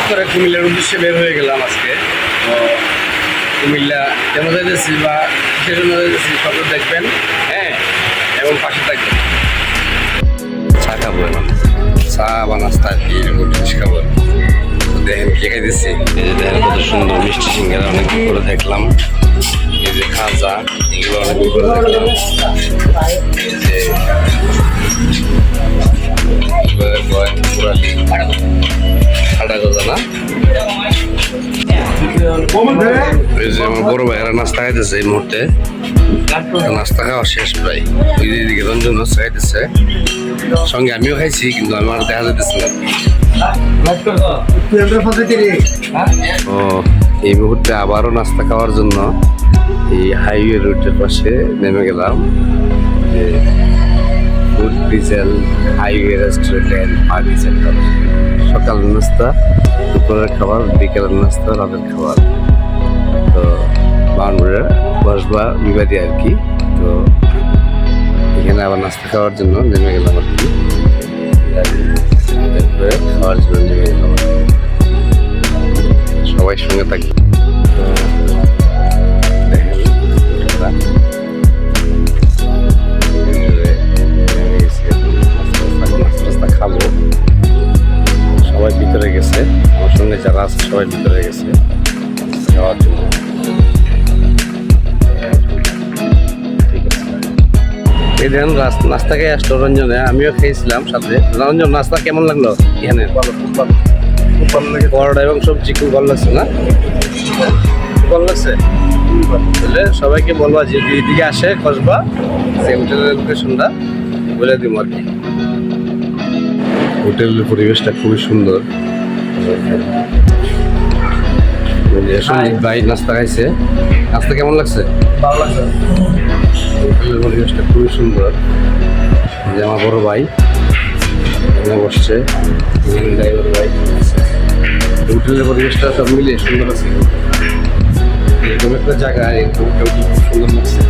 করে কুমিল্লার উদ্দেশ্যে বের হয়ে গেলাম আজকে। তো কুমিল্লা কেন যাইতেছি বা কিসের জন্য যাইতেছি সব দেখবেন, হ্যাঁ, এবং পাশে থাকবেন। চা খাবো এখন, চা বা নাস্তা আর কি এরকম জিনিস খাবো। তো দেখেন কে খাইতেছি, এই যে দেখেন কত সুন্দর মিষ্টি সিঙ্গারা অনেক করে দেখলাম, এই যে খাজা এগুলো অনেক করে দেখলাম, এই যে খাটা গজা না, এই যে আমার বড় ভাইয়েরা নাস্তা খাইতেছে এই মুহূর্তে। নাস্তা খাওয়া শেষ প্রায়, ওই দিকে রঞ্জন নাস্তা খাইতেছে, সঙ্গে আমিও খাইছি কিন্তু আমার দেখা যাইতেছে না। ও এই মুহূর্তে আবারও নাস্তা খাওয়ার জন্য এই হাইওয়ে রুটের পাশে নেমে গেলাম, যে food diesel highway restaurant and party centre. সকালের নাস্তা, দুপুরের খাবার, বিকেলের নাস্তা, রাতের খাবার। তো বাউন্ডারি বসবা বিবাদী আর কি। তো এখানে আবার নাস্তা খাওয়ার জন্য নেমে গেলাম আর কি, খাওয়ার জন্য নেমে গেলাম। সবাই সঙ্গে থাকবে। খাবো, সবাই ভিতরে গেছে, আমার সঙ্গে যারা আছে সবাই ভিতরে গেছে খাওয়ার জন্য। ঠিক আছে, এই দেখেন নাস্তা খেয়ে আসলো রঞ্জনে, আমিও খেয়েছিলাম সাথে। রঞ্জন, নাস্তা কেমন লাগলো এখানে? ভালো, খুব ভালো, খুব ভালো লাগে। পরোটা এবং সবজি খুব ভালো লাগছে না? খুব ভালো লাগছে। তাহলে সবাইকে বলবা যে এদিকে আসে কসবা, যে হোটেলের লোকেশনটা বলে দিব আর কি। হোটেলের পরিবেশটা খুবই সুন্দর। ভাই নাস্তা খাইছে, নাস্তা কেমন লাগছে? ভালো লাগছে। হোটেলের পরিবেশটা খুবই সুন্দর। যে আমার বড় ভাই এখানে বসছে, ড্রাইভার ভাই। হোটেলের পরিবেশটা সব মিলে সুন্দর আছে। এরকম একটা জায়গায় এরকম খুব সুন্দর লাগছে।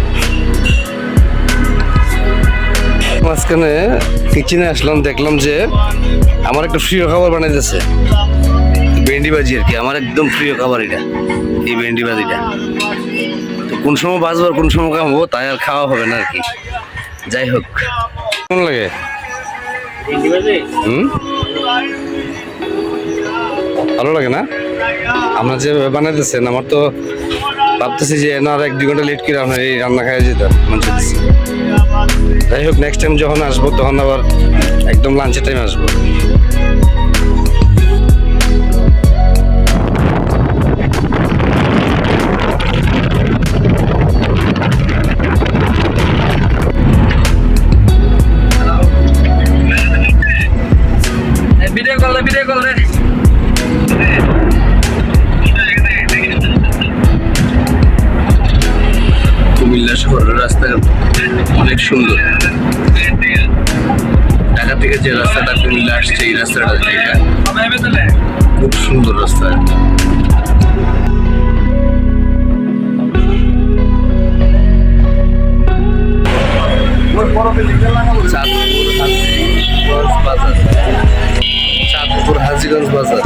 মাঝখানে কিচেনে আসলাম, দেখলাম যে আমার একটা প্রিয় খাবার বানাইতেছে, ভেন্ডি ভাজি আর কি। আমার একদম প্রিয় খাবার এটা, এই ভেন্ডি ভাজিটা। তো কোন সময় বাজবো আর কোন সময় খাবো তাই আর খাওয়া হবে না আর কি। যাই হোক, কেমন লাগে? ভালো লাগে না? আমরা যে বানাইতেছেন, আমার তো ভাবতেছি যে না আর 1-2 ঘন্টা লেট করে আপনার এই রান্না খাইয়ে যেতাম মন চাইতেছে। যাই হোক, নেক্সট টাইম যখন আসবো তখন আবার একদম লাঞ্চের টাইম আসবো। ভিডিও কল রে। কুমিল্লা শহরের রাস্তা অনেক সুন্দর। ঢাকা থেকে যে রাস্তাটা কুমিল্লা আসছে, এই রাস্তাটা খুব সুন্দর রাস্তা। চাঁদপুর হাজীগঞ্জ বাজার।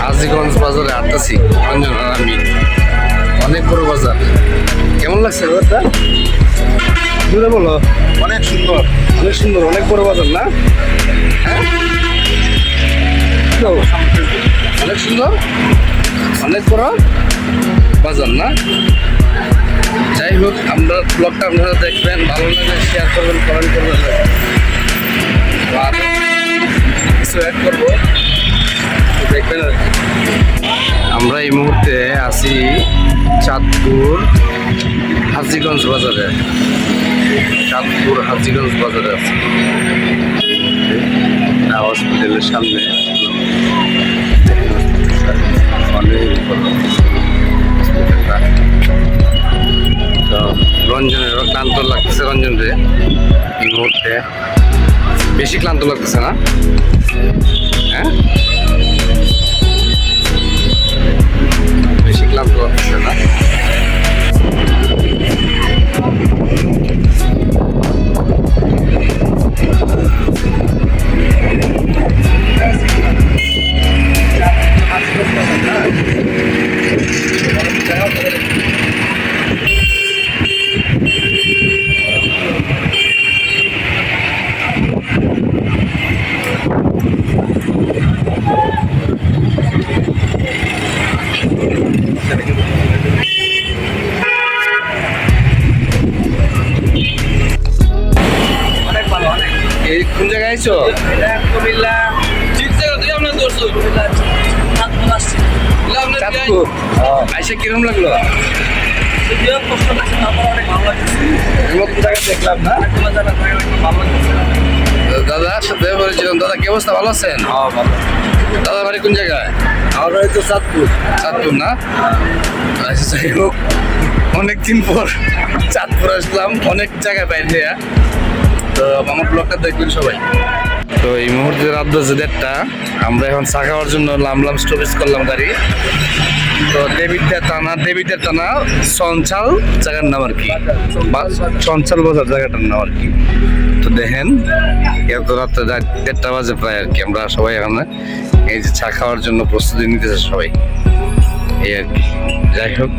হাজীগঞ্জ বাজারে হাঁটতেছি রঞ্জন আর আমি। অনেক বড় বাজার। কেমন লাগছে বাজারটা? দূরে বলো। অনেক সুন্দর, অনেক সুন্দর, অনেক বড় বাজার না? হ্যাঁ, অনেক সুন্দর, অনেক বড় বাজার না? যাই হোক, আমরা ব্লগটা আপনারা দেখবেন, ভালো লাগলে শেয়ার করবেন, কমেন্ট করবেন, আর কিছু অ্যাড করবো দেখবেন আর কি। আমরা এই মুহূর্তে আছি চাঁদপুর হাজীগঞ্জ বাজারে। চাঁদপুর হাজীগঞ্জ বাজারে আছি, হসপিটালের সামনে। অনেক বড় হসপিটালটা। তো রঞ্জনেরও ক্লান্ত লাগতেছে, রঞ্জন রে এই মুহূর্তে বেশি ক্লান্ত লাগতেছে না? হ্যাঁ, বেশি চাঁদপুর আইসা কিরম লাগলো? নতুন জায়গা দেখলাম না? দাদা সাথে পরিচিত। দাদা কি অবস্থা, ভালো আছেন? দাদা বাড়ি কোন জায়গায়? আমার বাড়ি তো চাঁদপুর। চাঁদপুর না? আচ্ছা যাই হোক, অনেকদিন পর চাঁদপুর আসলাম, অনেক জায়গায় বাইরে। তো আমার ব্লগটা দেখবেন সবাই। তো এই মুহূর্তে রাত বাজে 1:30। আমরা এখন চা খাওয়ার জন্য নামলাম, স্টপেজ করলাম গাড়ি। তো দেবিদ্যার টানা সঞ্চাল জায়গার নাম আর কি, সঞ্চাল বাজার জায়গাটার নাম আর কি। তো দেখেন এত রাত্রে 1:30 বাজে প্রায় আর কি। আমরা সবাই এখানে এই যে চা খাওয়ার জন্য প্রস্তুতি নিতেছে সবাই, এই আর কি। যাই হোক,